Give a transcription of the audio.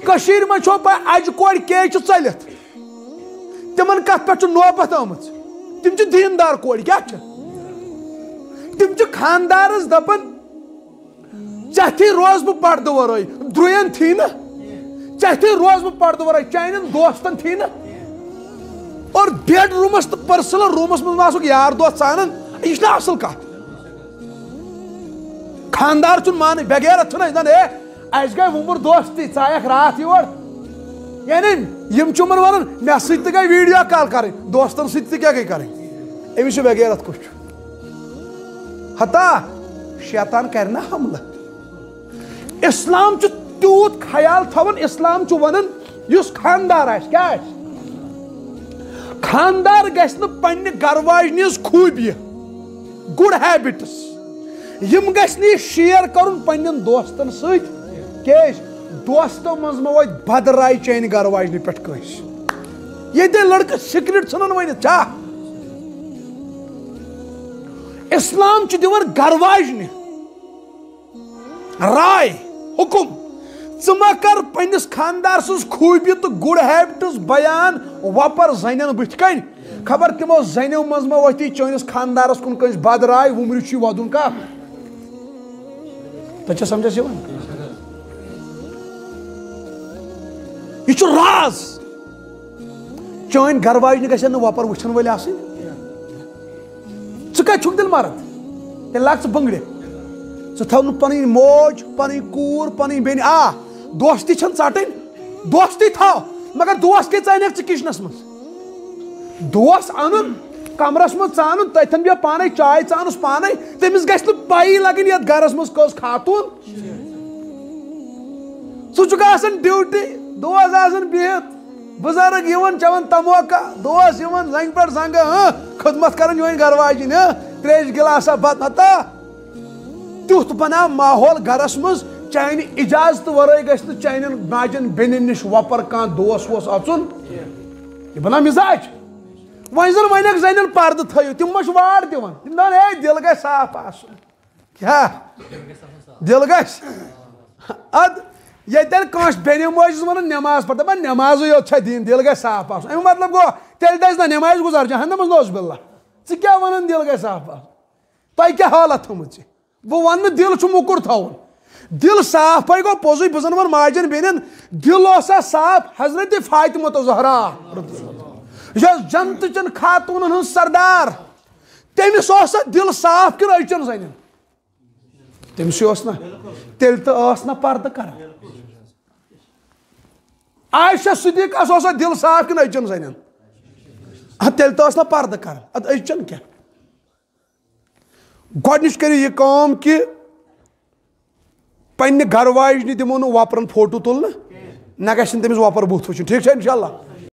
کشیر میں چھو پا اج کوڑ کے چھ چلت تمن کت پہ نوبت آمت تم چھ دیندار کوڑ کیا چھ تم چھ خاندارس دپن چاہتی روز بہ پردہ ورٲے درٛوین تھی نا چاہتی روز بہ پردہ ورٲے چانین دوستن تھی نا اور بیڈ رومس تو پرسنل رومس من آسک یار دوست ژانن یہ نا اصل کت خاندار چھ مان بغیرت چھنا دپان اے اس گئی وُمر دوستی ژایکھ رات یور یعنی یم چھ من ونان مے سۭتۍ تہِ گئی ویڈیو کال کرٕنۍ دوستن سۭتۍ تہِ کیاہ گئی کرٕنۍ أمِس چھُ بغیرت کُس چھُ ہتا شیطان کرِ نا حملہٕ اسلام چھ تیوت خیال تھاون اسلام چھ ونان یس خاندار آسہِ کیا آسہِ خاندار گژھِ نہٕ پننہِ گرواجنہِ ہٕنٛز خوٗبیہِ گُڈ ہیبٹس یم گژھِ نہٕ یہِ شیر کرُن پننٮ۪ن دوستن سۭتۍ کیازِ دوستو منٛز ما واتہِ بدراے چانہِ گرواجنہِ پٮ۪ٹھ کٲنٛسہِ ییٚتہِ لڑکہٕ سِکرِٹ ژھٕنان ؤنِتھ چھا اسلام چھُ دِوان گرواجنہِ رائے حکم ژٕ ما کر پننس خاندار سٕنٛز خوٗبی تہٕ گُڈ ہیبٹس بیان وپر زنٮ۪ن بٕتھِ کنۍ خبر تمو زنٮ۪و منٛز ما وٲتی چٲنِس خاندارس کُن کٲنٛسہِ بدراے وُمرِ چھُ ودُن کتھ تۄہہِ چھا سمجھس یِوان یہ چھُ راز چٲنۍ گرواجنہِ گژھن نہٕ وپر وٕچھن وٲلۍ آسٕنۍ ژٕ کتہِ چھُکھ دِل مرد تیٚلہِ لاگ ژٕ بنگرِ ژٕ تھاو نہٕ پنٕنۍ موج پنٕنۍ کوٗر پنٕنۍ بیٚنہِ آ دوستی چھنہٕ ژٹٕنۍ دوستی تھاو مگر دوست کیٛاہ ژانکھ ژٕ کچنس منٛز دوس انُن کمرس منٛز ژانُن تتھٮ۪ن بیٚہہ پانے چاے ژانُس پانے تٔمِس گژھِ نہٕ پایی لگٕنۍ یتھ گرس منٛز کٔژ خاتوٗن ژٕ چھُکھ آسان ڈیوٹی دوس آسان بِہِتھ بُزرگ یِوان چٮ۪وان تموکا دوس یِوان زنٛگہِ پٮ۪ٹھ زنٛگہٕ خدمت کران یِوان گرواجِنۍ تریش گِلاسا بتہٕ ہتا تیُتھ بناو ماحول گرس منٛز چانہِ اجازت ورٲے گژھِ نہٕ چانٮ۪ن ماجٮ۪ن بیٚنٮ۪ن نِش وپر کانٛہہ دوس ووس اژُن یہِ بناو مزاج وۄنۍ زن ونکھ زنٮ۪ن پردٕ تھٲیِو تِم ما چھِ واڑ دِوان تِم دپان ہے دل گژھِ صاف آسُن کیٛاہ دل گژھِ اد ییٚتٮ۪ن کٲنٛسہِ بیٚنہِ موج چھُس ونان نٮ۪ماز پر دپان نٮ۪مازٕے یوت چھا دِنۍ دل گژھِ صاف آسُن امیُک مطلب گوٚو تیٚلہِ دٔسۍ نہ نٮ۪مازِ گُزار جہنمس نوز باللہ ژٕ کیٛاہ ونان دل گژھِ صاف آسُن تۄہہِ کیٛاہ حالت تھٲومٕژ بہٕ ونہٕ نہٕ دل چھُ موٚکُر تھاوُن دل صاف پے گوٚو پوٚزُے بہٕ زن ونہٕ ماجٮ۪ن بیٚنٮ۪ن دل اوسا صاف حضرت فاطمہ زہرا یۄس جنتٕچن خاتوٗنن ہٕنٛز سردار تٔمِس اوسا دل صاف کِنہٕ أچن زنٮ۪ن تٔمسٕے اوس نا تیٚلہِ تہِ ٲس نا پردٕ کران عائشہ صدیقس اوسا دل صاف کِنہٕ أچن زنٮ۪ن تیٚلہِ تہِ ٲس نا پردٕ کران ادٕ أچن کیٛاہ گۄڈنِچ کٔرِو یہِ کٲم کہِ پننہِ گرواجنہِ دِمو نہٕ وۄپرن فوٹو تُلنہٕ نہ گژھِ نہٕ تٔمِس وۄپر بُتھ وٕچھُن ٹھیٖک چھا انشاء اللہ